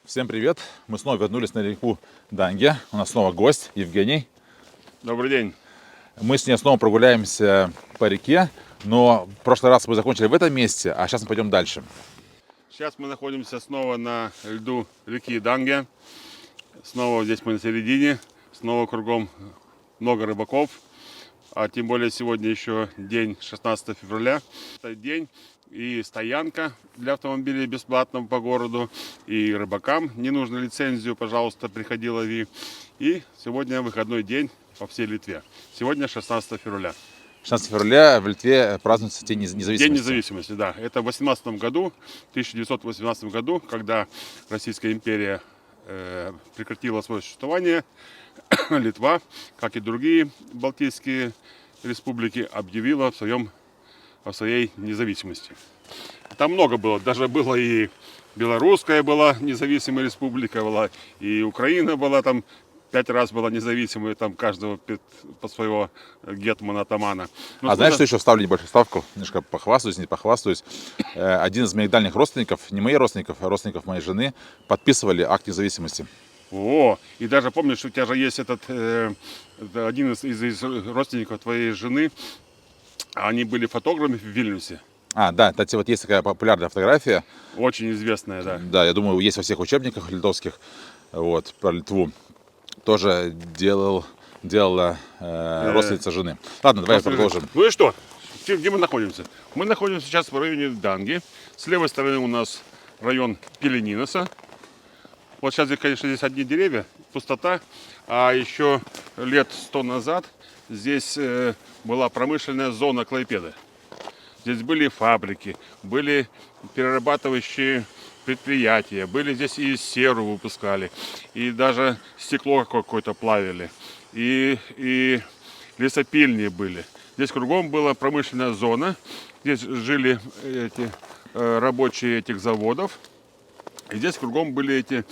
Всем привет! Мы снова вернулись на реку Данге. У нас снова гость Евгений. Добрый день. Мы с ней снова прогуляемся по реке, но в прошлый раз мы закончили в этом месте, а сейчас мы пойдем дальше. Сейчас мы находимся снова на льду реки Данге. Снова здесь мы на середине. Снова кругом много рыбаков. А тем более сегодня еще день 16 февраля. Это день и стоянка для автомобилей бесплатно по городу. И рыбакам не нужно лицензию, пожалуйста, приходи лови. И сегодня выходной день по всей Литве. Сегодня 16 февраля. 16 февраля в Литве празднуется День независимости. День независимости, да. Это в 1918 году, когда Российская империя прекратила свое существование, Литва, как и другие балтийские республики, объявила о своей независимости. Там много было, даже было и Белорусская была независимая республика, была и Украина была там 5 раз была независимой, там каждого по своего гетмана, атамана. Но знаешь, что еще вставлю небольшую ставку? Немножко похвастаюсь, не похвастаюсь. Один из моих дальних родственников, не моих родственников, а родственников моей жены, подписывали акт независимости. О, и даже помнишь, у тебя же есть один из родственников твоей жены, они были фотографами в Вильнюсе. Да, кстати, вот есть такая популярная фотография. Очень известная, да. Да, я думаю, есть во всех учебниках литовских, вот, про Литву. Тоже делала родственница жены. Ладно, давай продолжим. Ну и что? Где мы находимся? Мы находимся сейчас в районе Данги. С левой стороны у нас район Пелениноса. Вот сейчас, конечно, здесь одни деревья, пустота. А еще лет 100 назад здесь была промышленная зона Клайпеды. Здесь были фабрики, были перерабатывающие предприятия, были здесь и серу выпускали, и даже стекло какое-то плавили, и лесопильни были. Здесь кругом была промышленная зона, здесь жили эти рабочие этих заводов, и здесь кругом были эти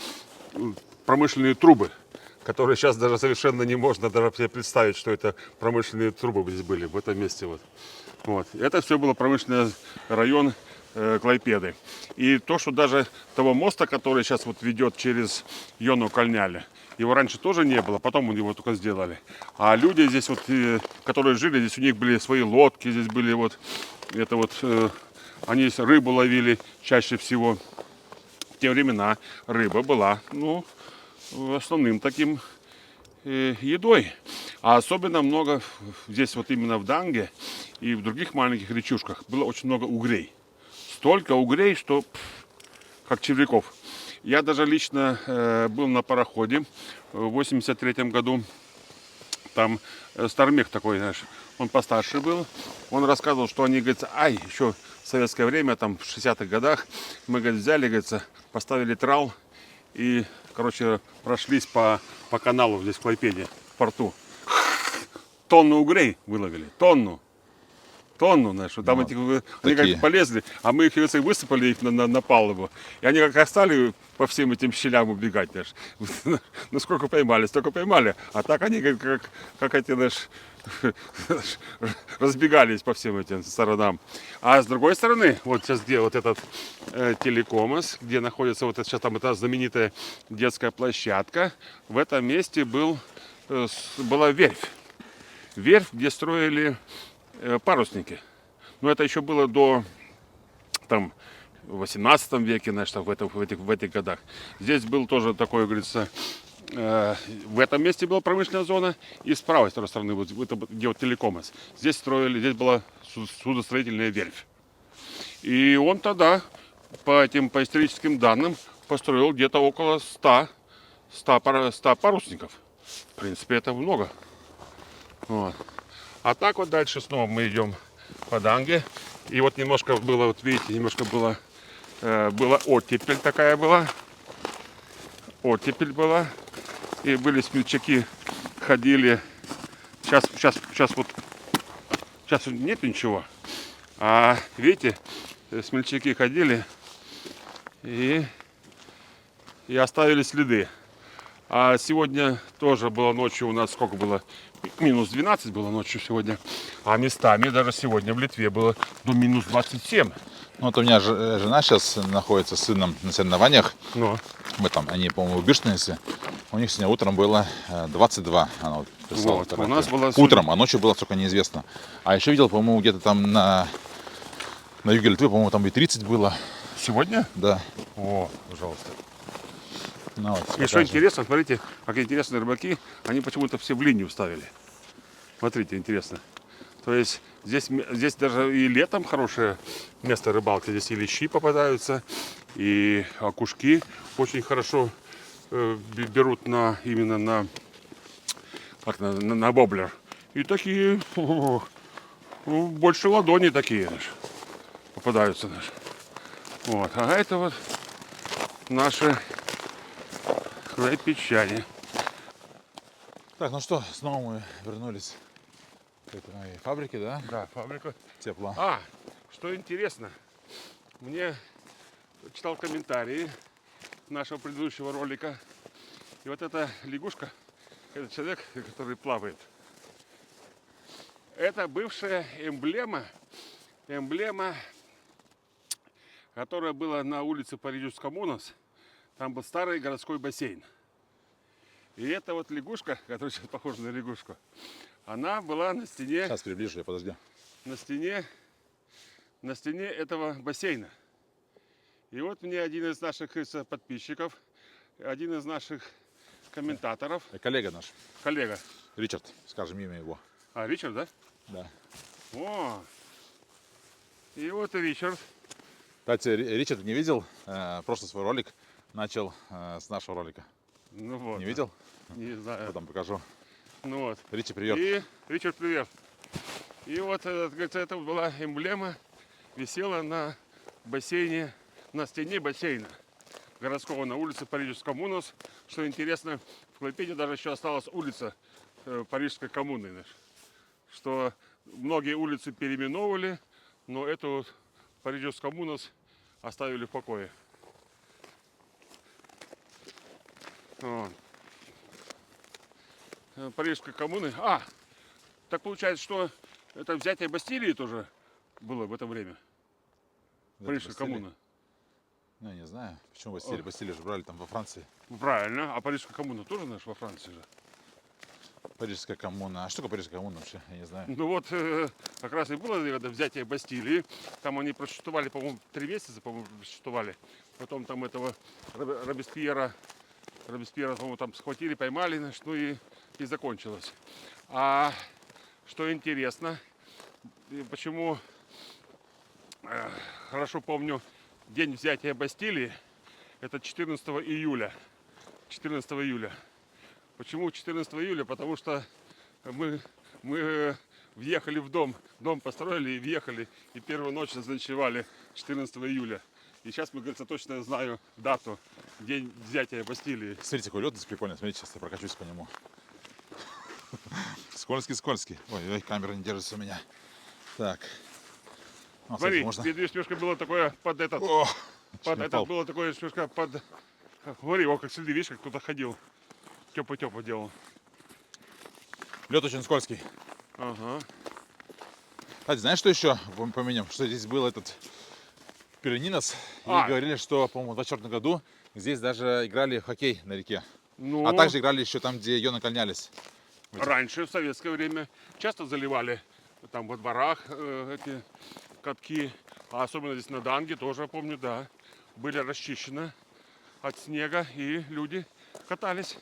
промышленные трубы, которые сейчас даже совершенно не можно даже себе представить, что это промышленные трубы здесь были в этом месте. Вот. Это все было промышленный район Клайпеды. И то, что даже того моста, который сейчас вот ведет через Йону Кальняли, его раньше тоже не было, потом его только сделали. А люди здесь, вот, которые жили, здесь у них были свои лодки, здесь были они рыбу ловили чаще всего. В те времена рыба была, основным таким едой. А особенно много здесь вот именно в Данге и в других маленьких речушках было очень много угрей. Столько угрей, что как червяков. Я даже лично был на пароходе в 83 году. Там стармех такой, знаешь, он постарше был. Он рассказывал, что они, говорится, еще в советское время, там в 60-х годах, мы, говорит, взяли, говорится, поставили трал и, прошлись по каналу здесь в Клайпеде, в порту. Тонну угрей выловили, тонну, знаешь, там они как полезли, а мы их высыпали их на палубу, и они как стали по всем этим щелям убегать, знаешь. Ну сколько поймали, столько поймали, а так они как эти, знаешь, разбегались по всем этим сторонам. А с другой стороны, вот сейчас где вот этот телекомос, где находится вот сейчас там эта знаменитая детская площадка, в этом месте была верфь, где строили парусники. Но это еще было до в 18 веке, значит, в этих годах. Здесь был тоже такой, говорится, в этом месте была промышленная зона, и с правой стороны, где вот телекомос, здесь была судостроительная верфь. И он тогда, по историческим данным, построил где-то около 100 парусников. В принципе, это много. Вот. А так вот дальше снова мы идем по Данге. И вот немножко было, вот видите, была оттепель такая была. Оттепель была. И были смельчаки, ходили. Сейчас нет ничего. А видите, смельчаки ходили и оставили следы. А сегодня тоже было ночью у нас, сколько было? Минус 12 было ночью сегодня. А местами даже сегодня в Литве было до минус 27. Вот у меня жена сейчас находится с сыном на соревнованиях. Мы там, они, по-моему, в Бирштейнсе. У них сегодня утром было 22. Она вот прислала Вот, у фотографию. нас было Утром, а ночью было сколько неизвестно. А еще видел, по-моему, где-то там на юге Литвы, по-моему, там и 30 было. Сегодня? Да. О, пожалуйста. Ну, вот, И что покажем. интересно, смотрите, какие интересные рыбаки, они почему-то все в линию вставили. Смотрите, интересно. То есть здесь даже и летом хорошее место рыбалки. Здесь и лещи попадаются, и окушки очень хорошо берут именно на воблер. И такие больше ладони такие попадаются. Вот. А это вот наши крайпечане. Так, ну что, снова мы вернулись к этой моей фабрике, да? Да, фабрика. Тепло. А, что интересно, мне читал комментарии нашего предыдущего ролика. И вот эта лягушка, этот человек, который плавает, это бывшая эмблема, которая была на улице Парижскомунас. Там был старый городской бассейн. И эта вот лягушка, которая сейчас похожа на лягушку, она была на стене, Сейчас приближу, я подожди. на стене этого бассейна. И вот мне один из наших подписчиков, один из наших комментаторов, Коллега наш, коллега. Ричард, скажем имя его. А, Ричард, да? Да. О! И вот и Ричард. Кстати, Ричард не видел прошлый свой ролик, начал с нашего ролика. Ну вот. Не видел? Не знаю. Потом покажу. Ну вот. Ричи, привет. И Ричард, привет. И вот, говорится, это была эмблема, висела на бассейне, на стене бассейна городского на улице Парижскомунас. Что интересно, в Клайпеде даже еще осталась улица Парижской коммуны. Что многие улицы переименовывали, но эту вот Парижскомунас оставили в покое. Вот. Парижской коммуны. А, так получается, что это взятие Бастилии тоже было в это время. Парижская коммуна. Ну, я не знаю, почему Бастилию. Бастилию же брали там во Франции. Правильно. А Парижская коммуна тоже, знаешь, во Франции же. Парижская коммуна. А что такое Парижская коммуна вообще? Я не знаю. Ну вот, как раз и было это взятие Бастилии. Там они просуществовали, по-моему, 3 месяца, по-моему, просуществовали. Потом там этого Робеспьера, по-моему, там схватили, поймали, значит, ну и закончилось. А что интересно, почему хорошо помню день взятия Бастилии, это 14 июля. 14 июля. Почему 14 июля? Потому что мы въехали в дом построили и въехали, и первую ночь заночевали 14 июля. И сейчас, мы, говорится, точно знаю дату, день взятия Бастилии. Смотрите, какой лед здесь прикольный. Смотрите, сейчас я прокачусь по нему. Скользкий. Ой, камера не держится у меня. Так. О, Смотри, можно... видишь, немножко было такое под этот. О, Под этот было такое немножко под. Смотри, вот как следы, видишь, как кто-то ходил. Тёпа делал. лед очень скользкий. Ага. Кстати, знаешь, что еще поменяем? Что здесь был этот Пиренинос. И говорили, что, по-моему, в 2024 году здесь даже играли в хоккей на реке. Ну, А также играли еще там, где ее накольнялись. раньше, в советское время, часто заливали там во дворах эти катки. А особенно здесь на Данге тоже, помню, да, были расчищены от снега, и люди катались.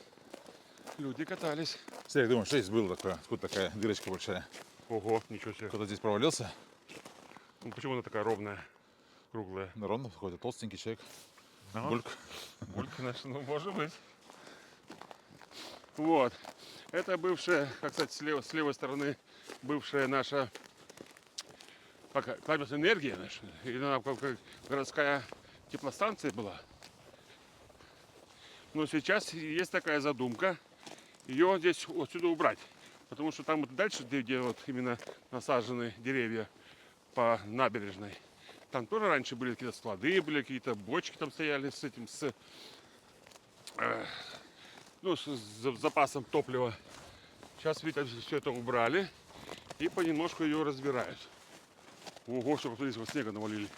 Смотри, я думаю, что здесь было такое? Откуда такая дырочка большая? Ого, ничего себе. Кто-то здесь провалился? Ну, почему она такая ровная, круглая? Ровно, какой-то толстенький человек. Ага. Бульк. Булька наша, ну, может быть. Вот. Это бывшая, как кстати, с левой стороны, бывшая наша Клайпед энергия наша. И она как городская теплостанция была. Но сейчас есть такая задумка, ее здесь отсюда убрать. Потому что там вот дальше, где вот именно насажены деревья по набережной, там тоже раньше были какие-то склады, были какие-то бочки там стояли с этим, с запасом топлива. Сейчас, видите, все это убрали и понемножку ее разбирают. Ого, что здесь вот снега навалили.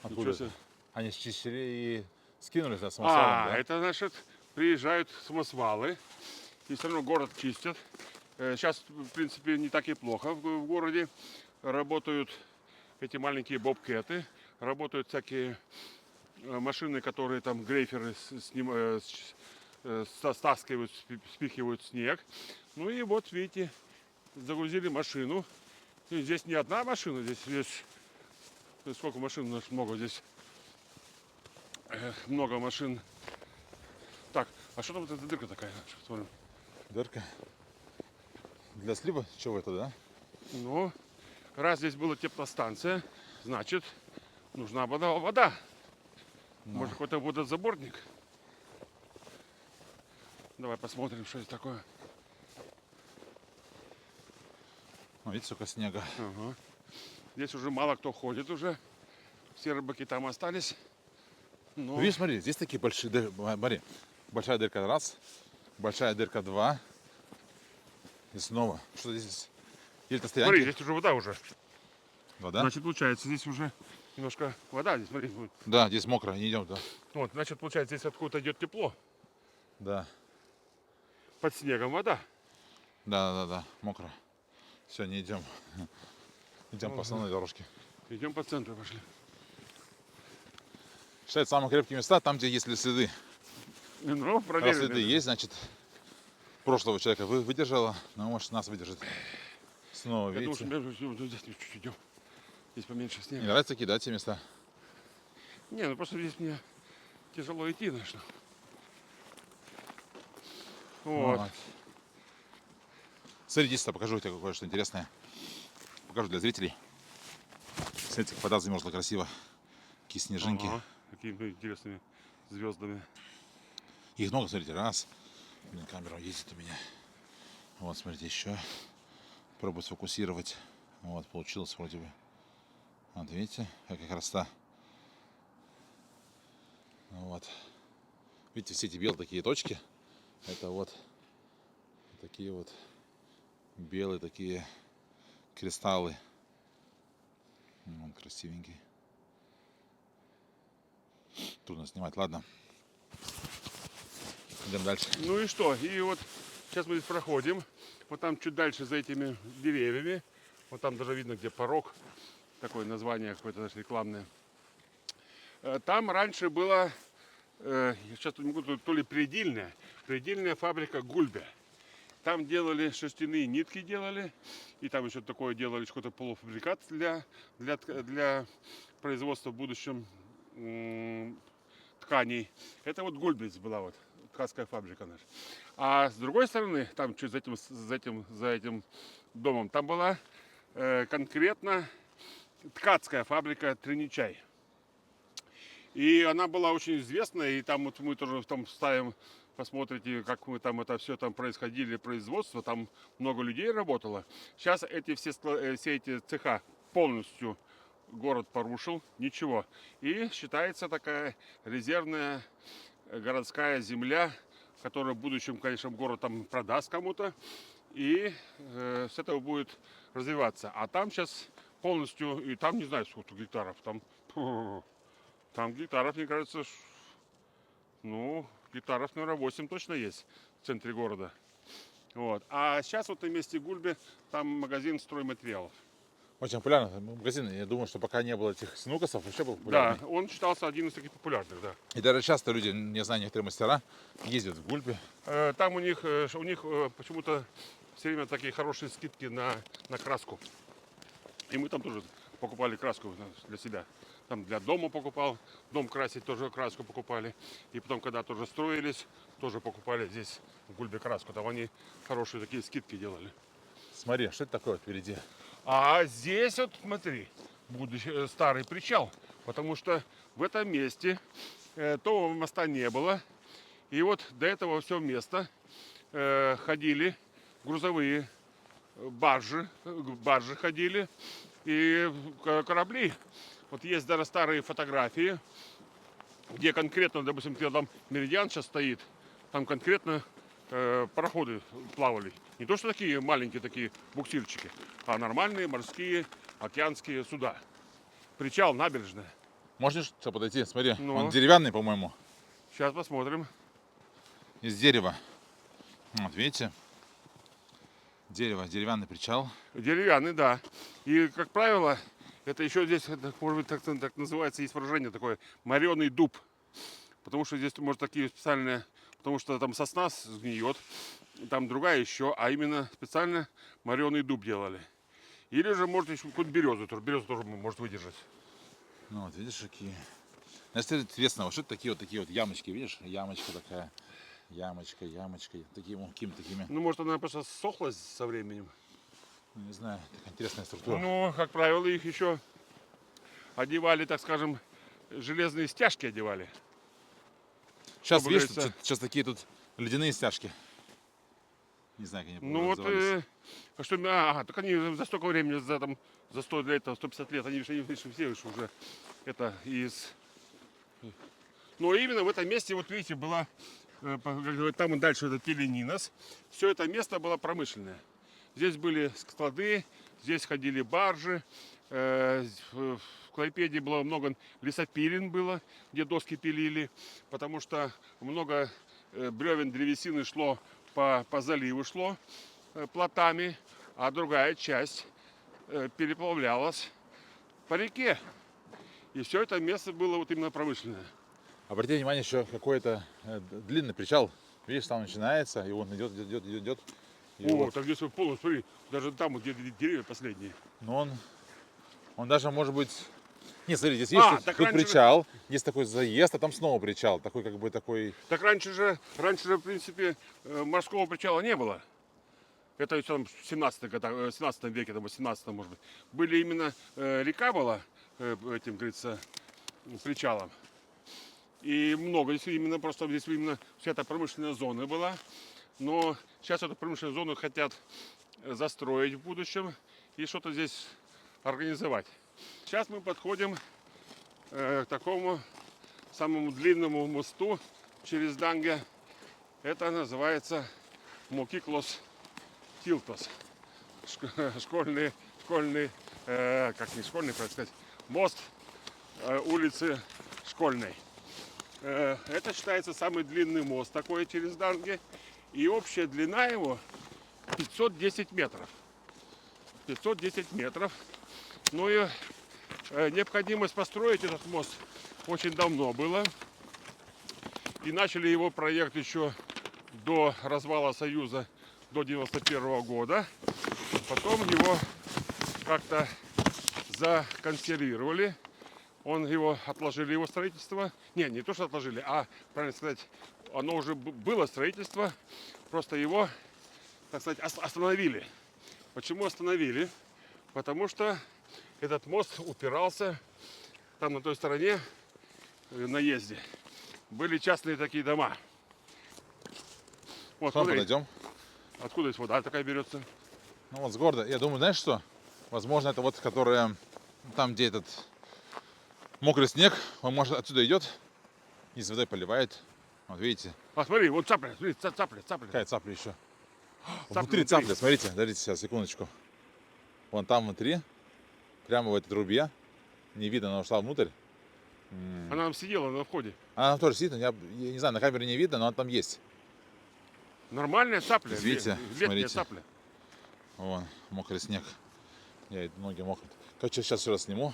Откуда это? Они счистили и скинули за самосвалом, да? это значит, приезжают самосвалы, и все равно город чистят. Сейчас, в принципе, не так и плохо в городе. Работают эти маленькие бобкеты, работают всякие машины, которые там грейферы стаскивают, спихивают снег. Ну и вот, видите, загрузили машину. И здесь не одна машина, здесь сколько машин у нас много здесь. Много машин. Так, а что там вот эта дырка такая? Смотрим. Дырка. Для слива чего это, да? Ну, раз здесь была теплостанция, значит, нужна была вода. Может, какой-то водозаборник? Давай посмотрим, что это такое. Видите, сколько снега. Ага. Здесь уже мало кто ходит уже. Все рыбаки там остались. Но... Видишь, смотри, здесь такие большие дырки. Смотри, большая дырка раз, большая дырка два. И снова. Что здесь? Или это стоянки? Смотри, здесь уже вода уже. Вода? Значит, получается, здесь уже немножко вода. Здесь, смотри. Да, здесь мокро, не идем, да. Вот, значит, получается, здесь откуда-то идет тепло. Да. Под снегом вода. Да, мокро. Все, не идем. Идем по основной дорожке. Идем по центру пошли. Считают самые крепкие места там, где есть следы. Ну, Раз проверим. следы есть, значит, прошлого человека выдержала, но может нас выдержит. Снова, Я видите. думаю, что здесь чуть-чуть идем. Здесь поменьше Не снега. нравится такие, да, те места? Не, ну просто здесь мне тяжело идти, конечно. Вот. Смотри, здесь покажу тебе кое-что интересное. Покажу для зрителей. Смотрите, как вода замерзла красиво. Какие снежинки. Ага, какими интересными звездами. Их много, смотрите, раз. Блин, камера ездит у меня. Вот, смотрите, еще. Пробую сфокусировать. Вот, получилось вроде бы. Вот, видите, какая красота. Вот. Видите, все эти белые такие точки. Это вот такие вот белые такие кристаллы. Вот, красивенький. Трудно снимать, ладно. Идем дальше. Ну и что? И вот сейчас мы здесь проходим. Вот там чуть дальше за этими деревьями. Вот там даже видно, где порог. Такое название какое-то даже рекламное. Там раньше была, сейчас не могу, то ли предельная фабрика Гульбе. Там делали шерстяные нитки делали. И там еще такое делали, какой-то полуфабрикат для производства в будущем тканей. Это вот Гульбиц была вот ткацкая фабрика наша. А с другой стороны, там чуть за этим домом, там была конкретно ткацкая фабрика Триничай. И она была очень известная, и там вот мы тоже там ставим, посмотрите, как мы там это все там происходили, производство, там много людей работало. Сейчас все эти цеха полностью город порушил, ничего. И считается такая резервная городская земля, которую в будущем, конечно, город там продаст кому-то, и с этого будет развиваться. А там сейчас полностью, и там не знаю сколько гектаров, там гектаров, мне кажется, ну, гектаров, наверное, 8 точно есть в центре города. Вот. А сейчас вот на месте Гульбе там магазин стройматериалов. Очень популярный магазин. Я думаю, что пока не было этих снукасов, вообще был популярный. Да, он считался один из таких популярных, да. И даже часто люди, не знаю, некоторые мастера, ездят в Гульбе. Там у них почему-то все время такие хорошие скидки на краску. И мы там тоже покупали краску для себя. Там для дома покупал, дом красить тоже краску покупали. И потом, когда тоже строились, тоже покупали здесь в Гульбе краску. Там они хорошие такие скидки делали. Смотри, что это такое вот впереди? А здесь вот, смотри, будущий старый причал. Потому что в этом месте того моста не было. И вот до этого все места ходили грузовые баржи ходили и корабли. Вот есть даже старые фотографии, где конкретно, допустим, где там Меридиан сейчас стоит, там конкретно пароходы плавали. Не то, что такие маленькие такие буксирчики, а нормальные морские океанские суда. Причал, набережная. Можешь подойти? Смотри, Ну. он деревянный, по-моему. Сейчас посмотрим. Из дерева. Вот, видите? Дерево, деревянный причал. Деревянный, да. И, как правило, это еще здесь, может быть, так называется, есть выражение такое, мореный дуб. Потому что здесь, может, такие специальные, потому что там сосна сгниет, там другая еще, а именно специально мореный дуб делали. Или же, может, еще какую-то березу тоже может выдержать. Ну вот, видишь, какие. Если интересно, вот что это такие вот ямочки, видишь? Ямочка такая. Ямочка. Такими, какими такими. Ну, может, она просто сохлась со временем. Не знаю, такая интересная структура. Ну, как правило, их еще одевали, так скажем, железные стяжки одевали. Сейчас, чтобы видишь, говорится- сейчас такие тут ледяные стяжки. Не знаю, как они Ну вот, назывались. так они за столько времени, за 100 лет, 150 лет, они все уже это из... Но именно в этом месте, вот видите, была, как говорят, там и дальше это Пеленинос, все это место было промышленное. Здесь были склады, здесь ходили баржи, в Клайпеде было много лесопилен было, где доски пилили, потому что много бревен, древесины шло по заливу шло плотами, а другая часть переплавлялась по реке. И все это место было вот именно промышленное. Обрати внимание, еще какой-то длинный причал. Видишь, там начинается, и он идет. И О, вот. так здесь вот полностью, смотри, даже там, где деревья последние. Но он даже может быть... Не, смотри, здесь есть так тут раньше- причал, есть такой заезд, а там снова причал. Такой, как бы, такой... Так раньше же, в принципе, морского причала не было. Это там в 17 веке, там, 18 может быть. Были именно, река была этим, говорится, причалом. И много здесь именно, просто здесь именно вся эта промышленная зона была. Но сейчас эту промышленную зону хотят застроить в будущем и что-то здесь организовать. Сейчас мы подходим к такому самому длинному мосту через Данге. Это называется Мокиклос Тилтос. Школьный, как не школьный, так сказать, мост улицы Школьной. Это считается самый длинный мост такой через Данге. И общая длина его 510 метров. 510 метров. Ну и необходимость построить этот мост очень давно было. И начали его проект еще до развала Союза, до 91 года. Потом его как-то законсервировали. Его отложили, его строительство. Не то, что отложили, а, правильно сказать, оно уже было строительство. Просто его, так сказать, остановили. Почему остановили? Потому что этот мост упирался там на той стороне, на езде. Были частные такие дома. Вот, Потом смотри, подойдем. откуда здесь вода такая берется? Ну вот с города. Я думаю, знаешь что? Возможно, это вот, которая там, где этот мокрый снег, он может отсюда идет и с водой поливает. Вот видите, А смотри, вот цапля, смотри, цапля. какая цапля еще. Цапля Внутри внутри. цапля, смотрите, подождите сейчас, секундочку. Вон там внутри, прямо в этой трубе, не видно, она ушла внутрь. Она там сидела на входе. Она там тоже сидит, я не знаю, на камере не видно, но она там есть. Нормальная цапля, Видите, летняя смотрите. цапля. Вон, мокрый снег. Ноги мокнут. Короче, сейчас все раз сниму.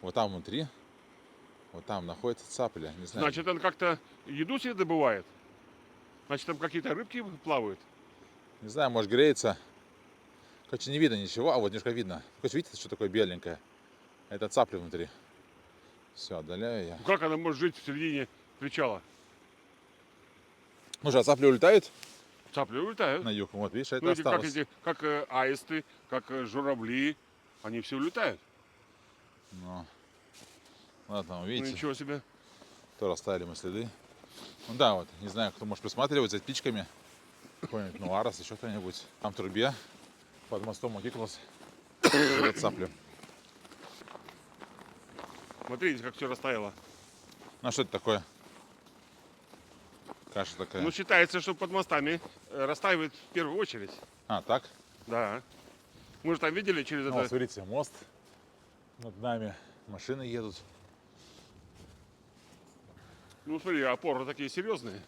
Вот там внутри, вот там находится цапля. Не знаю. Значит, он как-то еду себе добывает. Значит, там какие-то рыбки плавают. Не знаю, может греется. Короче, не видно ничего, а вот немножко видно. Короче, видите, что такое беленькое? Это цапля внутри. Все, отдаляю я. Ну как она может жить в середине причала? Ну что, а цапли улетают Цапли улетают. на юг? Вот, видишь, это Ну, эти, осталось. как аисты, как журавли, они все улетают. Ну, ладно, вы Ну, видите, ничего себе. тоже оставили мы следы. Ну да, вот, не знаю, кто может присматривать за птичками. Какой-нибудь нуарос, еще кто-нибудь. Там в трубе под мостом Мокиклос живет цапля. Смотрите, как все растаяло. Ну а что это такое? Каша такая. Ну, считается, что под мостами растаивает в первую очередь. А, так? Да. Мы же там видели через Ну, это. вот, смотрите, мост. Над нами машины едут. Ну смотри, опоры такие серьезные.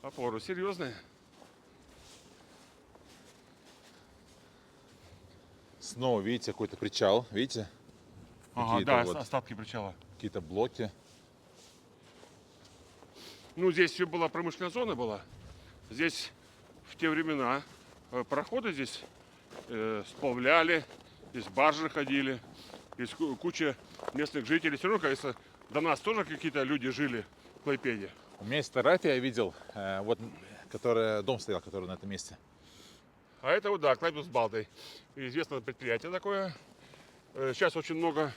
Опоры серьезные. Снова, видите, какой-то причал. Видите? Ага, Какие-то да, вот, остатки причала. какие-то блоки. Ну, здесь все была промышленная зона была. Здесь в те времена пароходы здесь сплавляли, здесь баржи ходили, здесь куча местных жителей. Все равно, конечно, до нас тоже какие-то люди жили в Клайпеде. У меня есть фотография, я видел, вот, которая, дом стоял, который на этом месте. А это вот, да, Клайпед с Балтой. Известное предприятие такое. Сейчас очень много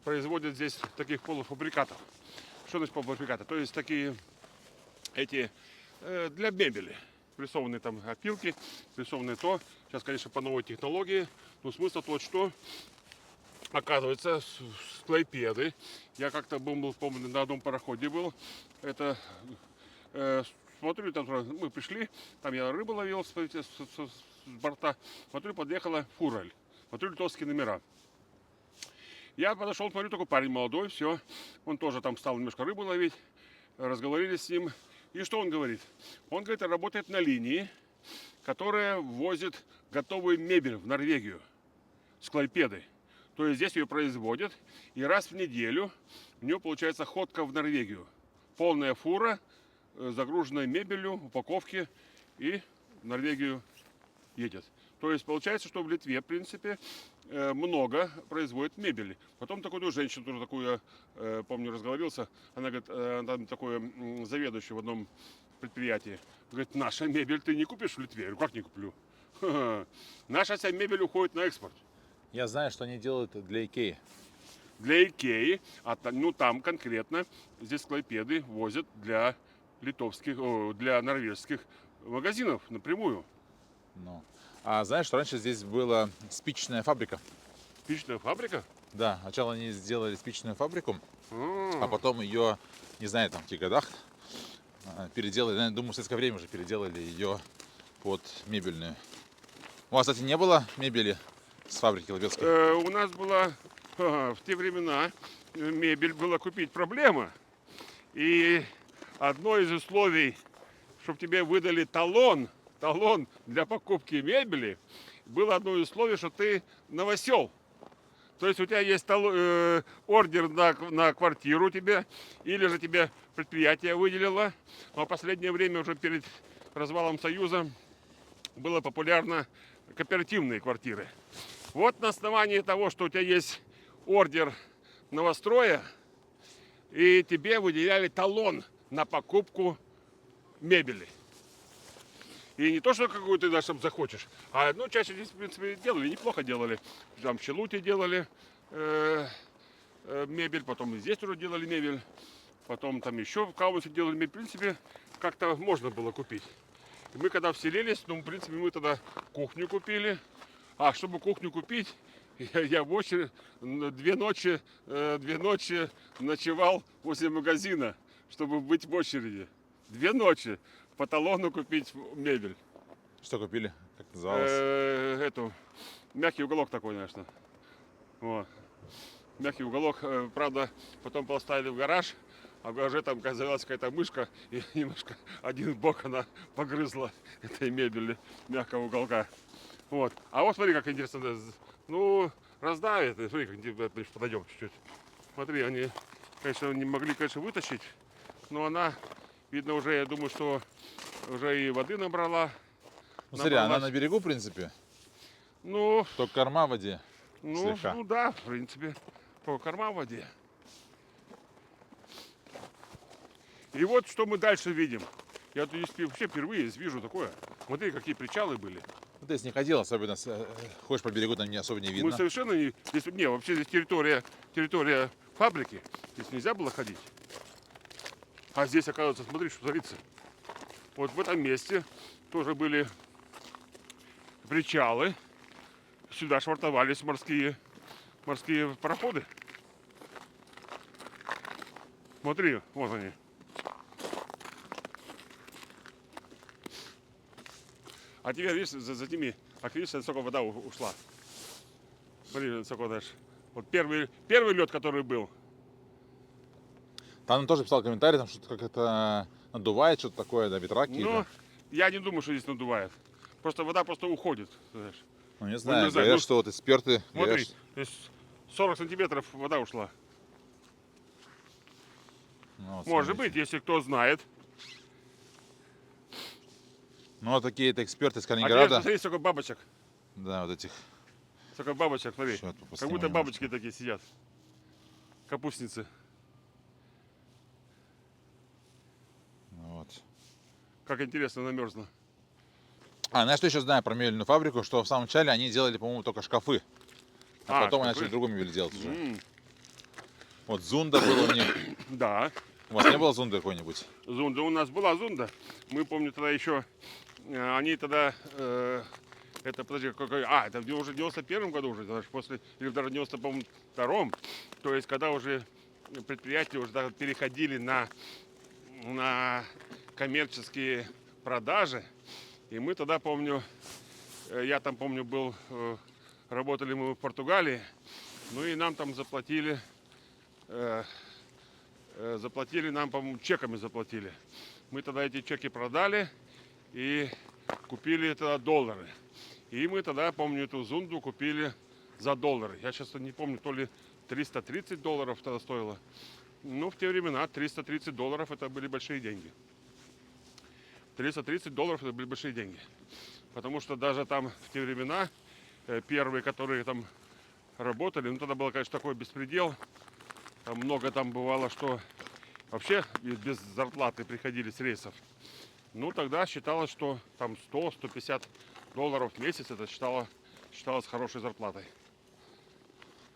производят здесь таких полуфабрикатов. Что значит полуфабрикаты? То есть такие эти для мебели. Прессованные там опилки, прессованные то. Сейчас, конечно, по новой технологии. Но смысл тот, что оказывается, с Клайпеды. Я как-то был, помню, на одном пароходе был. Это смотрю, там мы пришли, там я рыбу ловил с борта. Смотрю, подъехала фураль. Смотрю, литовские номера. Я подошел, смотрю, такой парень молодой, все. Он тоже там стал немножко рыбу ловить. Разговорились с ним. И что он говорит? Он говорит, работает на линии, которая возит готовую мебель в Норвегию с Клайпеды. То есть здесь ее производят, и раз в неделю у него получается ходка в Норвегию. Полная фура, загруженная мебелью, упаковки, и в Норвегию едет. То есть получается, что в Литве, в принципе, много производят мебели. Потом такую женщину, тоже такую, помню, разговорился, она говорит, там такой заведующий в одном предприятии, говорит, наша мебель ты не купишь в Литве? Я говорю, как не куплю? Наша вся мебель уходит на экспорт. Я знаю, что они делают для Икеи. Для Икеи, ну там конкретно, здесь Клайпеды возят для литовских, для норвежских магазинов напрямую. Ну. А знаешь, что раньше здесь была спичечная фабрика? Спичечная фабрика? Да, сначала они сделали спичечную фабрику, а А, потом ее, не знаю, там в каких годах, переделали, наверное, думаю, в советское время уже переделали ее под мебельную. У вас, кстати, не было мебели с фабрики Лобецкой? У нас была в те времена мебель была купить проблема. И одно из условий, чтобы тебе выдали талон для покупки мебели, было одно из условий, что ты новосел. То есть у тебя есть ордер на квартиру тебе, или же тебе предприятие выделило. Но в последнее время, уже перед развалом Союза, было популярно кооперативные квартиры. Вот на основании того, что у тебя есть ордер новостроя, и тебе выделяли талон на покупку мебели. И не то, что какую ты даже захочешь, а ну, чаще здесь, в принципе, делали, неплохо делали. Там в Челуте делали мебель, потом и здесь уже делали мебель, потом там еще в Каунасе делали мебель. В принципе, как-то можно было купить. И мы когда вселились, ну, в принципе, мы тогда кухню купили. А чтобы кухню купить, я в очередь 2 ночи ночевал возле магазина, чтобы быть в очереди. 2 ночи по талону купить мебель. Что купили? Как называлось? Эту мягкий уголок такой, конечно. Вот. Мягкий уголок, правда, потом поставили в гараж, а в гараже там оказалась какая-то мышка, и немножко один бок она погрызла этой мебели мягкого уголка. Вот. А вот смотри, как интересно. Ну, раздавит. Смотри, как подойдем чуть-чуть. Смотри, они, конечно, не могли, конечно, вытащить, но она, видно, уже, я думаю, что уже и воды набрала. Ну, смотри, она на берегу, в принципе, Ну, только корма в воде слегка. ну да, в принципе, по корма в воде. И вот что мы дальше видим. Я тут вообще впервые вижу такое. Смотри, какие причалы были. Ну, ты с не ходил, особенно ходишь по берегу, там не особо не видно. Мы совершенно не... Здесь, не, вообще здесь территория фабрики. Здесь нельзя было ходить. А здесь, оказывается, смотри, что творится. Вот в этом месте тоже были причалы. Сюда швартовались морские пароходы. Смотри, вот они. А теперь, видишь, за ними, видишь, насколько вода ушла. Смотри, насколько дальше. Вот первый лед, который был. Там он тоже писал комментарий, там что-то как это надувает, что-то такое, да, ветра Но какие-то. я не думаю, что здесь надувает. Просто вода просто уходит. Знаешь. Ну, не Ну, знаю, не знаю, говорят, ну, что вот эксперты говорят, смотри, то есть 40 сантиметров вода ушла. ну, вот Может смотрите. быть, если кто знает. Ну, вот такие-то эксперты из А теперь Калининграда. посмотри, сколько бабочек. Да, вот этих. Сколько бабочек, смотри. Сейчас Как посниму будто немножко. бабочки такие сидят. Капустницы. Ну, вот. Как интересно намерзло. А, знаешь, что еще знаю про мебельную фабрику, что в самом начале они делали, по-моему, только шкафы. А потом они шкафы. начали другую мебель делать уже. М, Вот Зунда был у них. Да. У вас не было Зунды какой-нибудь? Зунда у нас была зунда. Мы, помню, тогда еще, они тогда, это, подожди, это уже в 91 году уже, даже после, или даже в 92-м, то есть, когда уже предприятия уже так переходили на коммерческие продажи, и мы тогда, помню, я там, помню, был, работали мы в Португалии, ну и нам там заплатили, заплатили нам, по-моему, чеками заплатили. Мы тогда эти чеки продали и купили тогда доллары. И мы тогда, помню, эту зунду купили за доллары. Я сейчас не помню, то ли 330 долларов тогда стоило. Ну, в те времена 330 долларов это были большие деньги. 330 долларов это были большие деньги. Потому что даже там в те времена первые, которые там работали, ну тогда был, конечно, такой беспредел. Там много там бывало, что вообще без зарплаты приходили с рейсов. Ну, тогда считалось, что там 100-150 долларов в месяц это считалось хорошей зарплатой.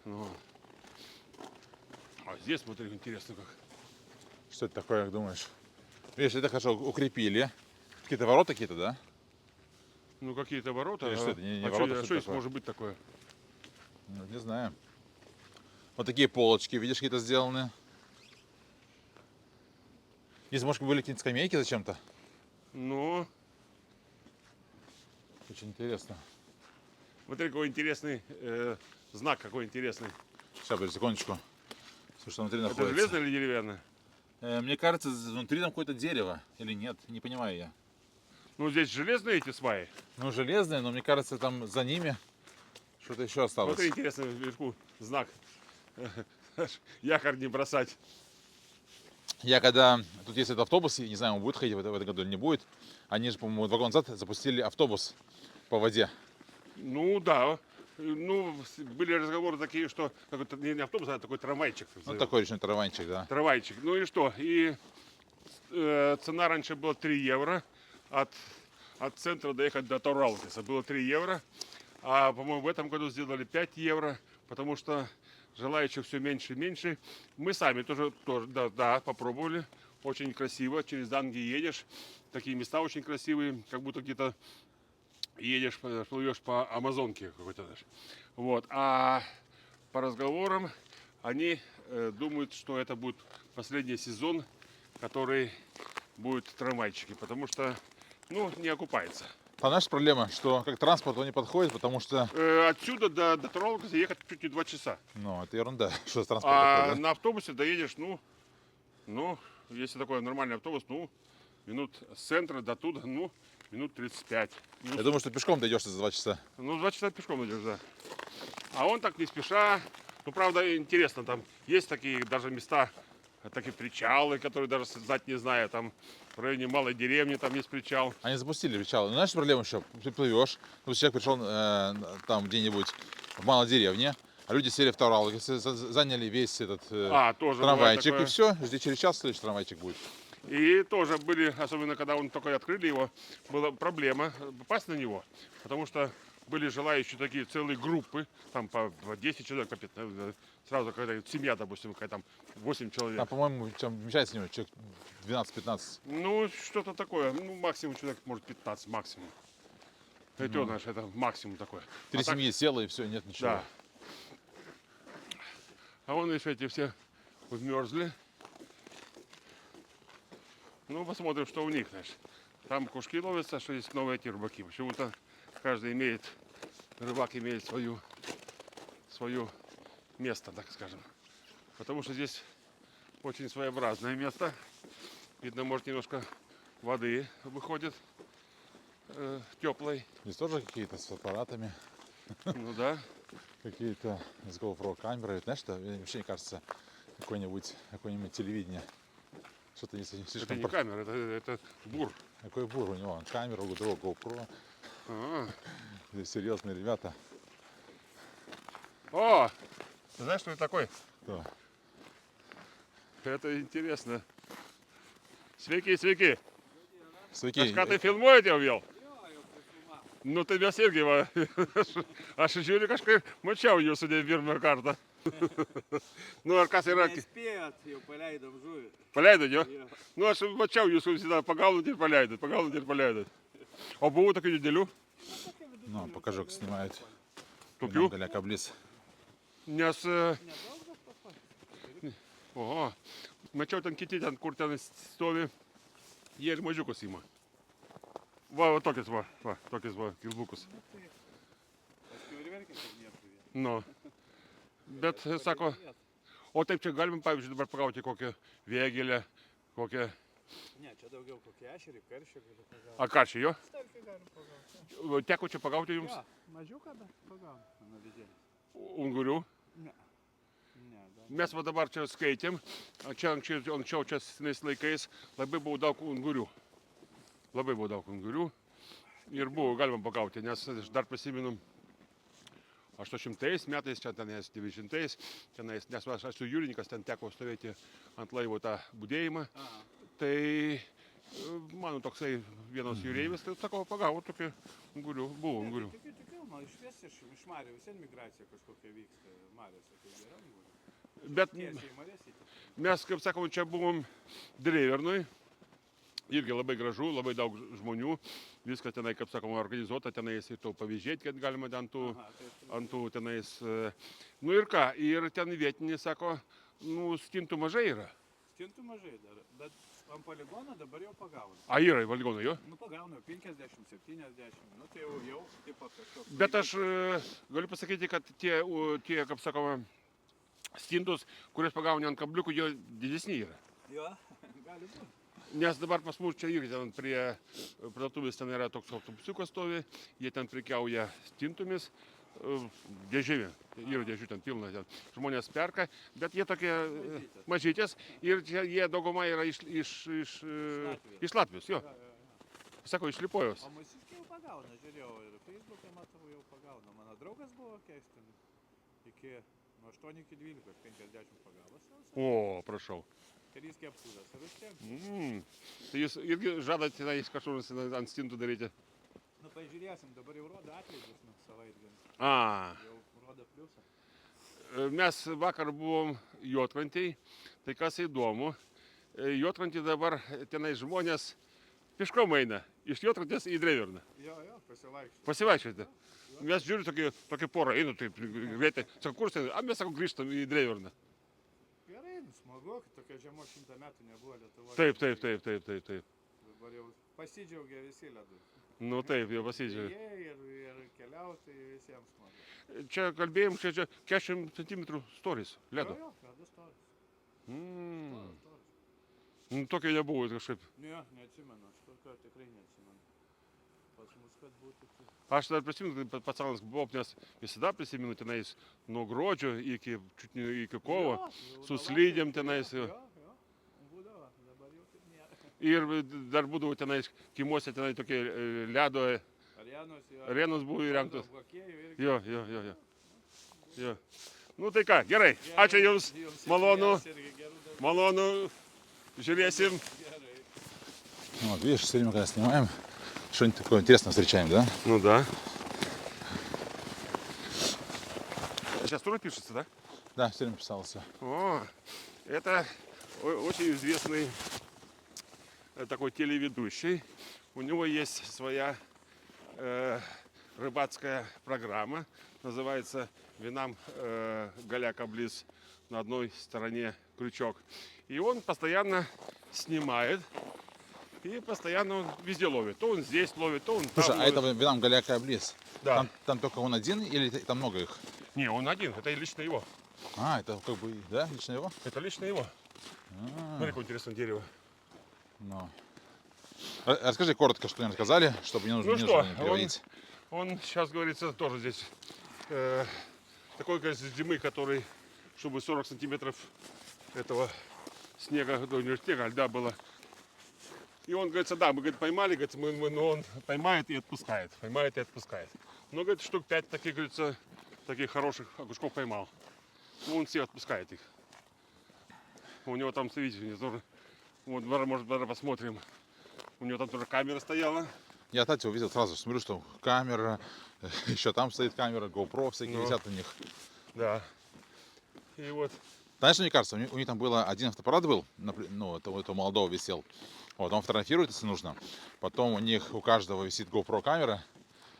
Ну. А здесь, смотри, интересно как. Что это такое, как думаешь? Видишь, это хорошо укрепили. Какие-то ворота какие-то, да? Ну, какие-то ворота. Или что это, не а ворота, что что-то здесь такое? может быть такое? Ну, не знаю. Вот такие полочки, видишь, какие-то сделаны. Здесь, может, были какие-то скамейки зачем-то? Ну, Очень интересно. смотри, какой интересный знак, какой интересный. Сейчас, подожди, секундочку. Слушай, что внутри Это находится. железное или деревянное? Мне кажется, внутри там какое-то дерево. Или нет, не понимаю я. Ну, здесь железные эти сваи. Ну, железное, но мне кажется, там за ними что-то еще осталось. Смотри, интересно, вверху знак. Якорь не бросать. Я когда... Тут есть этот автобус, я не знаю, он будет ходить в этом году или не будет. Они же, по-моему, 2 года назад запустили автобус по воде. Ну, да. Ну, были разговоры такие, что какой-то не автобус, а такой трамвайчик. Ну, такой речной трамвайчик, да. Трамвайчик. Ну и что? И цена раньше была 3 евро. От центра доехать до Тауралтиса было 3 евро. А, по-моему, в этом году сделали 5 евро, потому что желающих все меньше и меньше. Мы сами тоже да, попробовали. Очень красиво. Через Данги едешь. Такие места очень красивые, как будто где-то едешь, плывешь по Амазонке какой-то даже. Вот. А по разговорам они думают, что это будет последний сезон, который будет трамвайчики, потому что, ну, не окупается. А наша проблема, что как транспорт он не подходит, потому что... Отсюда до Тауралкаса ехать чуть не 2 часа. Ну, это ерунда, что с транспорт А такой, да? на автобусе доедешь, ну, если такой нормальный автобус, ну, минут с центра до туда, ну, минут 35. Я думаю, что пешком дойдешь за 2 часа. Ну, 2 часа пешком идешь, да. А он так не спеша. Ну, правда, интересно, там есть такие даже места, такие причалы, которые даже знать не знаю. Там в районе Малой деревни там есть причал. Они запустили причал. Но знаешь, проблема еще? Ты плывешь, ну, человек пришел там где-нибудь в малой деревне, а люди сели в Таурал, заняли весь этот Тоже бывает трамвайчик, такое. и все, жди через час следующий трамвайчик будет. И тоже были, особенно когда он только открыли его, была проблема попасть на него. Потому что были желающие такие целые группы, там по 10 человек, по 15, сразу когда семья, допустим, какая там 8 человек. Там, по-моему, чем вмещается в него человек 12-15. Ну, что-то такое. Ну, максимум человек, может, 15 максимум. Это, знаешь, это максимум такой. 3 А так, семьи село и все, нет ничего. да. А вон, видишь, эти все вмерзли. Ну, посмотрим, что у них, знаешь. Там кушки ловятся, что есть новые эти рыбаки. Почему-то каждый рыбак имеет свое место, так скажем. Потому что здесь Очень своеобразное место. Видно, может, немножко воды выходит теплой. Здесь тоже какие-то с аппаратами, Ну да. какие-то с GoPro камеры. Знаешь, что вообще, мне кажется, какое-нибудь телевидение. Что-то не Это слишком... не камера, это бур. Какой бур у него? Камера, у другого GoPro. А. Здесь серьезные ребята. О! Ты знаешь, что это такое? Кто? Это интересно. Sveiki, sveiki. Sveiki. Kažką tai filmuojate jau vėl? Nu tai mes irgi, va. Aš žiūriu, kažkaip mačiau jūsų ne pirmą kartą. Nu ar kas yra? Nespėjot, jau paleidom žuvį. Paleidot jo? Jo. Nu aš mačiau jūsų visada pagaunat ir paleidot. O buvo tokių didelių? Ну, покажу, как снимают. Tokių? Галяка близ. Nes... Oho. Mačiau ten kiti, ten kur ten stovi. Jie ir mažiukus ima. Va tokius kilbukus. Paskui ir verkit, kad niekur vien. Nu. Bet, sako, o taip čia galim, pavyzdžiui, dabar pagauti kokią vėgėlę, kokią... Ne, čia daugiau kokie ešerį, karšį gali pagauti. A ką čia jo? Starkį galim pagauti. Teko čia pagauti jums Jo, mažiuką, bet pagavom. Mano vidėlis. ungurių. Ne. Ne, dar. Mes va dabar čia skaitėm, čia anksčiau čia senais laikais labai buvo daug ungurių. Labai buvo daug ungurių ir buvo galima pagauti, nes aš dar prisimenu 800 metais, čia tenais 900, tenais, nes aš esu jūrininkas, ten teko stovėti ant laivo tą budėjimą. Aha. Tai mano toksai vienas jūreivis, tai sako, pagavo tokių ungurių, buvo ungurių. Tikiu, man išvies iš Marių, vis vien migracija kažkokia vyksta Mariuose, tai gera ungurių. Bet Tiesiai į Marias įti. mes, kaip sakom, čia buvom Dreivernui. Irgi labai gražu, labai daug žmonių, viskas tenai, kaip sakoma, organizuota, tenais ir to pavyzdžiai, kad galima ten Aha, tai ant tų tenais. Nu ir ką, ir ten vietiniai sako, nu, stintų mažai yra. stintų mažai dar, bet ant poligono dabar jau pagauna. A, yra valgonai jo. Nu pagauna 50, 70, nu tai jau taip pat kažkoks. Bet aš galiu pasakyti, kad tie, kaip sakoma, stintus, kurias pagauni ant kabliukų, jo didesni yra. Jo, gali būti. Nes dabar pas mus čia irgi ten prie parduotuvės ten yra toks autobusiukas stovi, jie ten prekiauja stintomis, dėžėmi, yra dėžių ten pilna, ten žmonės perka, bet jie tokie mažytės ir čia jie dauguma yra iš Latvijos, jo. Sako, iš Liepojos. O mūsiškai jau pagauna, žiūrėjau ir Facebook'e matau jau pagauna. Mano draugas buvo keistin nuo 8 iki 12, 50 pagavas. O, prašau. 3 kepsūdas ir užtenka. Tai jūs irgi žadat tenais kažkur ant stintų daryti? Nu pažiūrėsim, dabar jau rodo atleidus nuo savaitgalį. A, Jau rodo pliusą. mes vakar buvom Juodkrantėj, tai kas įdomu, Juodkrantėj dabar tenai žmonės piškom eina, iš Juodkrantės į Dreiverną. Jo, pasivaikščioti. Pasivaikščioti. Mes žiūrim tokį porą, einu taip greitai, sako, kur ten, a mes sako, grįžtam į Dreiverną. Gerai, smagu, kad tokia žiemo 100 metų nebuvo Lietuvoje. Taip. Dabar jau pasidžiaugia visi ledai. Nu taip, jau pasidžiaugiu. Ir keliauti visiems smagu. Čia kalbėjom, čia 40 cm storis ledo. Jo, ledus storis. Storis. Nu, tokio nebuvo kažkaip. Ne, neatsimenu, aš tokio tikrai neatsimenu. Pas mus kad būtų. Aš dar prisimenu, kad pacanas buvau, nes visada prisimenu tenais nuo gruodžio iki kovo, su slydėm tenais. Jo, būdavo, dabar jau taip nėra. Ir dar būdavo tenais, kaimuose tenai tokie ledo arenos buvo įrengtos. Jo. Nu tai ką, gerai, ačiū Jums, malonu, žiūrėsim. Ну, вот, видишь, все время, когда снимаем, что-нибудь такое интересное встречаем, да? Ну да. Сейчас тоже пишется, да? Да, все время писался. О, это очень известный такой телеведущий. У него есть своя рыбацкая программа. Называется «Винам Галяка близ, на одной стороне крючок». И он постоянно снимает. И постоянно он везде ловит. То он здесь ловит, то он там Слушай, ловит. а это Винам Галяка близ? Да. Там только он один или там много их? Не, он один, это лично его. А, это как бы, да, лично его? Это лично его. Смотри, какое интересное дерево. Ну. Расскажи коротко, что они рассказали, чтобы не нужно, Ну не что, нужно переводить. он сейчас, говорится, тоже здесь такой, кажется, зимы, который, чтобы 40 сантиметров этого снега, не снега, а льда было. И он, говорится, да, мы, говорит, поймали, говорит, но он поймает и отпускает, поймает и отпускает. Но, говорит, штук 5 таких, говорится, таких хороших окушков поймал. Ну, он все отпускает их. У него там, видите, тоже, вот, может, даже посмотрим. У него там тоже камера стояла. Я Тати увидел сразу, смотрю, что камера, еще там стоит камера, GoPro всякие Ну. висят у них. Да. И вот. Знаешь, мне кажется, у них там было один фотоаппарат был, ну, это у молодого висел. Вот, он фотографирует, если нужно. Потом у них у каждого висит GoPro камера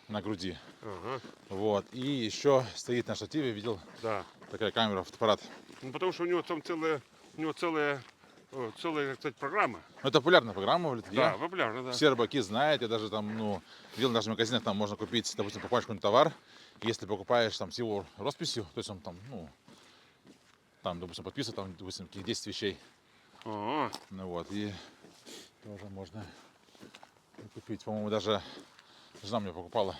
на груди. Ага. Вот. И еще стоит на штативе, видел, Да. такая камера, фотоаппарат. Ну, потому что у него там целая, как сказать, программа. Ну, это популярная программа в Литве. Да, популярно, да. Все рыбаки знают, я даже там, ну, видел даже в магазинах, там можно купить, допустим, покупаешь какой-нибудь товар, если покупаешь там с его росписью, то есть он там, ну, там, допустим, подписан, там, допустим, каких 10 вещей. Ага. Ну вот, и тоже можно купить. По-моему, даже жена мне покупала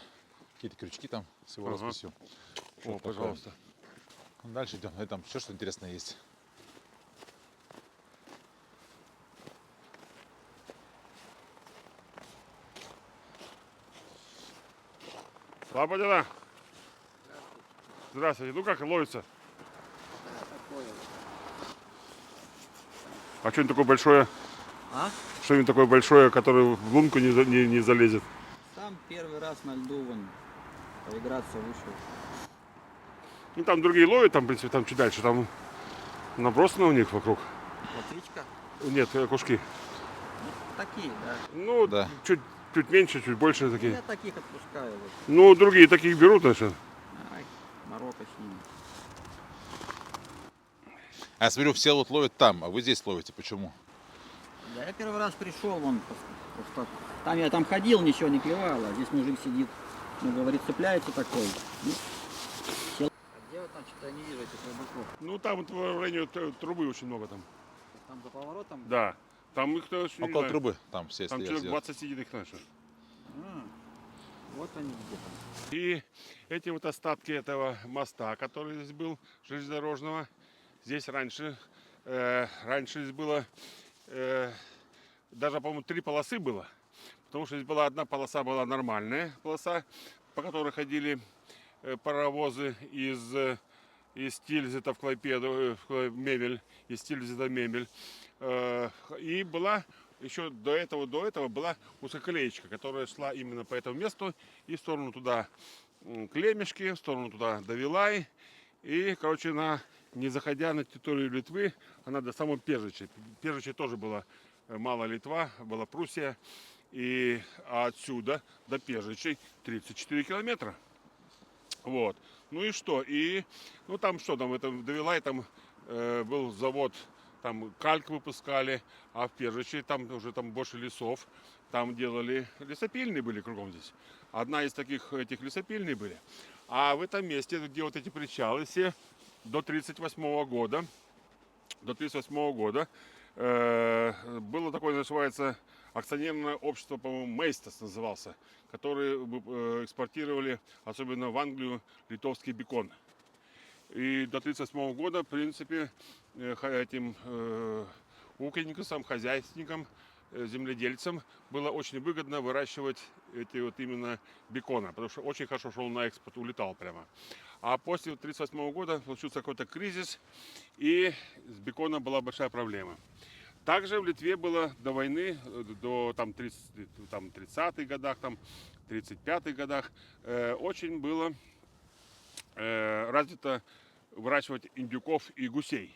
какие-то крючки там с его Ага. росписью. О, Что-то такое. пожалуйста. Дальше идем, и там еще что интересное есть. Слава дела. Здравствуйте. Ну как ловится? А что-нибудь такое большое? А? Что-нибудь такое большое, которое в лунку не залезет? Сам первый раз на льду вон поиграться вышел. Ну там другие ловят, там, в принципе, там чуть дальше, там набросано у них вокруг. Плотвичка? Нет, окушки. Ну, такие, да. Ну, Да. чуть меньше, чуть больше такие. Я таких отпускаю. Вот. Ну, другие таких берут, значит. Ай, Марокко с ними. А я смотрю, все вот ловят там, а вы здесь ловите. Почему? Да, я первый раз пришел, вон, просто, там я там ходил, ничего не клевало, а здесь мужик сидит, ну, говорит, цепляется такой. Ну, сел. А где вот там, что-то я не вижу этих рыбаков. Ну, там вот в районе трубы очень много там. Там за поворотом? Да. Там их не Около знаю, трубы там все Там стоят. человек сидят. 20 сидит их, значит. А, вот они где-то. И эти вот остатки этого моста, который здесь был, железнодорожного, здесь раньше здесь было, даже, по-моему, 3 полосы было. Потому что здесь была одна полоса, была нормальная полоса, по которой ходили паровозы из Тильзита в Клайпеду, в Мемель, из Тильзита в Мемель. И была еще до этого была узкоколеечка, которая шла именно по этому месту и в сторону туда Клемешки, в сторону туда до Вилай. И, короче, не заходя на территорию Литвы, она до самой Пежичи. Пежичи тоже была Малая Литва, была Пруссия. И отсюда до Пежичей 34 километра. Вот. Ну и что? И, ну там что, там это до Вилай там был завод, там кальк выпускали, а в Пежичи там уже там больше лесов. Там делали, лесопильные были кругом здесь. Одна из таких этих лесопильных были. А в этом месте, где вот эти причалы все, до 1938 года, было такое, называется, акционерное общество, по-моему, Мейстас назывался, которые экспортировали, особенно в Англию, литовский бекон. И до 1938 года, в принципе, этим укрепникам, хозяйственникам, земледельцам было очень выгодно выращивать эти вот именно бекона, потому что очень хорошо шел на экспорт, улетал прямо. А после 1938 года случился какой-то кризис, и с беконом была большая проблема. Также в Литве было до войны, до там, 30-х годах, там, 35-х годах, очень было развито выращивать индюков и гусей.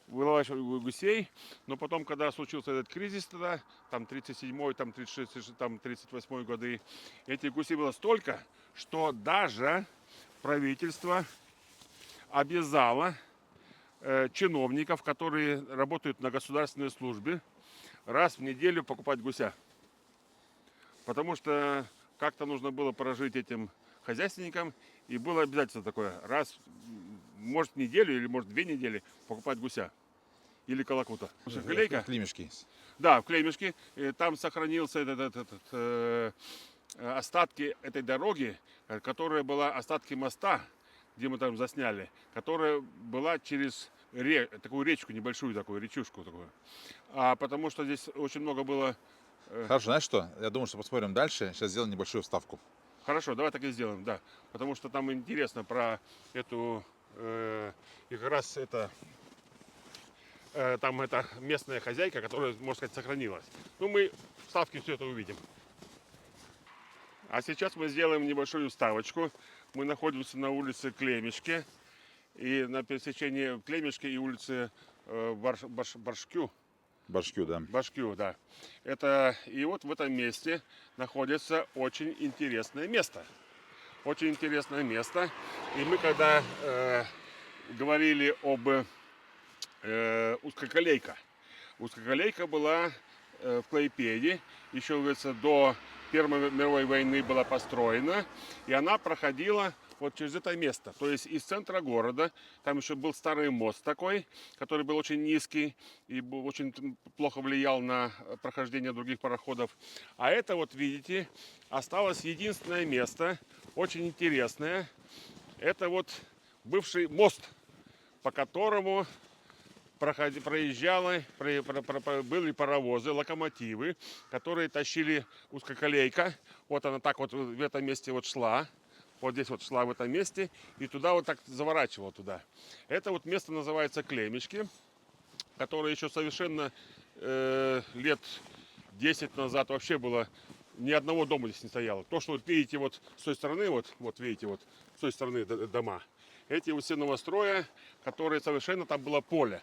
Выращивали гусей, но потом, когда случился этот кризис тогда, там 37-й, там 36-й, там 38-й годы, этих гусей было столько, что даже правительство обязало чиновников, которые работают на государственной службе, раз в неделю покупать гуся. Потому что как-то нужно было прожить этим хозяйственникам, и было обязательство такое, раз, может, в неделю или может 2 недели покупать гуся. или Калакута. Узкоколейка? Климешки. Да, в Клеймешке. Там сохранился остатки этой дороги, которая была, остатки моста, где мы там засняли, которая была через такую речку, небольшую такую, речушку такую. А потому что здесь очень много было... Хорошо, знаешь что? Я думаю, что посмотрим дальше. Сейчас сделаем небольшую вставку. Хорошо, давай так и сделаем, да. Потому что там интересно про эту... и как раз это... там это местная хозяйка, которая, можно сказать, сохранилась. Ну, мы в вставке все это увидим. А сейчас мы сделаем небольшую вставочку. Мы находимся на улице Клемешке. И на пересечении Клемешки и улицы Башкю. Башкю, да. Башкю, да. Это, и вот в этом месте находится очень интересное место. Очень интересное место. И мы когда говорили об узкоколейка. Узкоколейка была в Клайпеде, еще, говорится, до Первой мировой войны была построена, и она проходила вот через это место, то есть из центра города. Там еще был старый мост такой, который был очень низкий и очень плохо влиял на прохождение других пароходов. А это вот, видите, осталось единственное место, очень интересное. Это вот бывший мост, по которому были паровозы, локомотивы, которые тащили узкоколейка. Вот она так вот в этом месте вот шла. Вот здесь вот шла в этом месте. И туда вот так заворачивала туда. Это вот место называется Клемешки, которое еще совершенно лет 10 назад вообще было, ни одного дома здесь не стояло. То, что вот видите вот с той стороны, вот видите вот с той стороны дома. Эти вот все новостроя, которые совершенно там было поле.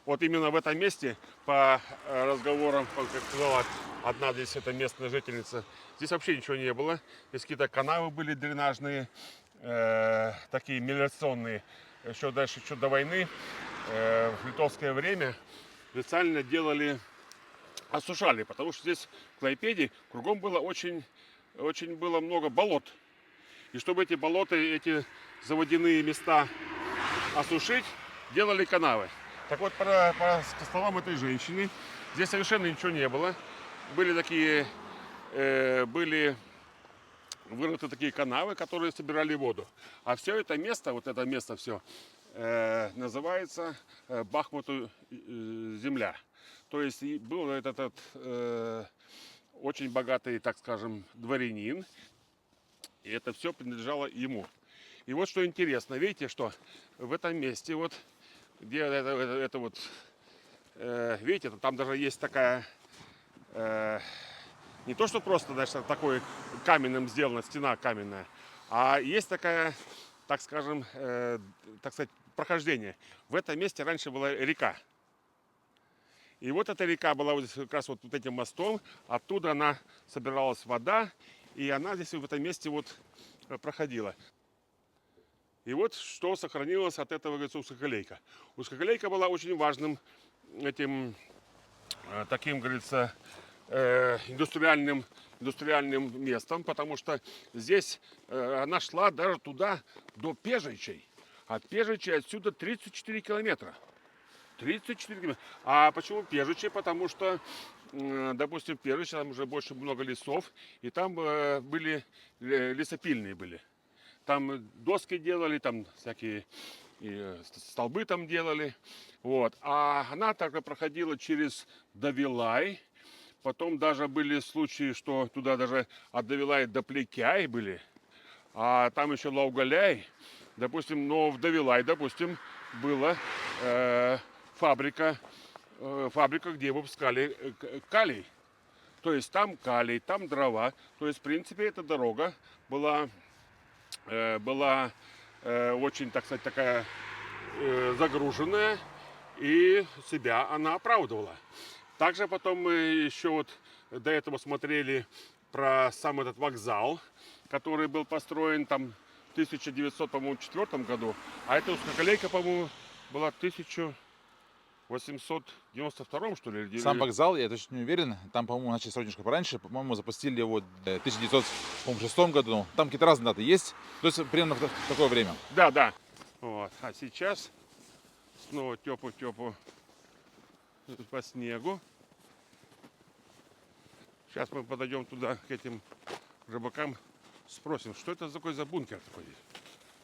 Вот именно в этом месте, по разговорам, как сказала одна здесь эта местная жительница, здесь вообще ничего не было. Здесь какие-то канавы были дренажные, такие мелиорационные. Еще дальше, еще до войны, в литовское время специально делали, осушали, потому что здесь в Клайпеде кругом было очень было много болот. И чтобы эти болота, эти заводяные места осушить, делали канавы. Так вот, по словам этой женщины, здесь совершенно ничего не было. Были такие, были вырыты такие канавы, которые собирали воду. А все это место, вот это место все, называется Бахмуту земля. То есть был этот очень богатый, так скажем, дворянин, и это все принадлежало ему. И вот что интересно, видите, что в этом месте вот, где это вот, видите, там даже есть такая, не то что просто, значит, такой каменным сделана, стена каменная, а есть такая, так скажем, так сказать, прохождение. В этом месте раньше была река. И вот эта река была вот здесь как раз вот этим мостом, оттуда она собиралась вода, и она здесь в этом месте вот проходила. И вот что сохранилось от этого, говорится, узкоколейка. Узкоколейка была очень важным этим, таким, говорится, индустриальным местом, потому что здесь она шла даже туда, до Пежичей. От Пежичей отсюда 34 километра. 34 километра. А почему Пежичи? Потому что, допустим, в Пежичи там уже больше много лесов, и там были лесопильные были. Там доски делали, там всякие столбы там делали. Вот. А она также проходила через Давилай. Потом даже были случаи, что туда даже от Давилай до Плекяй были. А там еще Лаугаляй. Допустим, но в Давилай, допустим, была фабрика, где выпускали калий. То есть там калий, там дрова. То есть, в принципе, эта дорога была очень, так сказать, такая загруженная, и себя она оправдывала. Также потом мы еще вот до этого смотрели про сам этот вокзал, который был построен там в 1904 году, а эта узкоколейка, по-моему, была в 1892, что ли? Сам вокзал, я точно не уверен, там, по-моему, начали строить немножко пораньше, по-моему, запустили его в 1906 году, там какие-то разные даты есть, то есть примерно в такое время. Да, да. Вот. А сейчас снова тёпу по снегу. Сейчас мы подойдем туда, к этим рыбакам, спросим, что это такой за бункер такой здесь.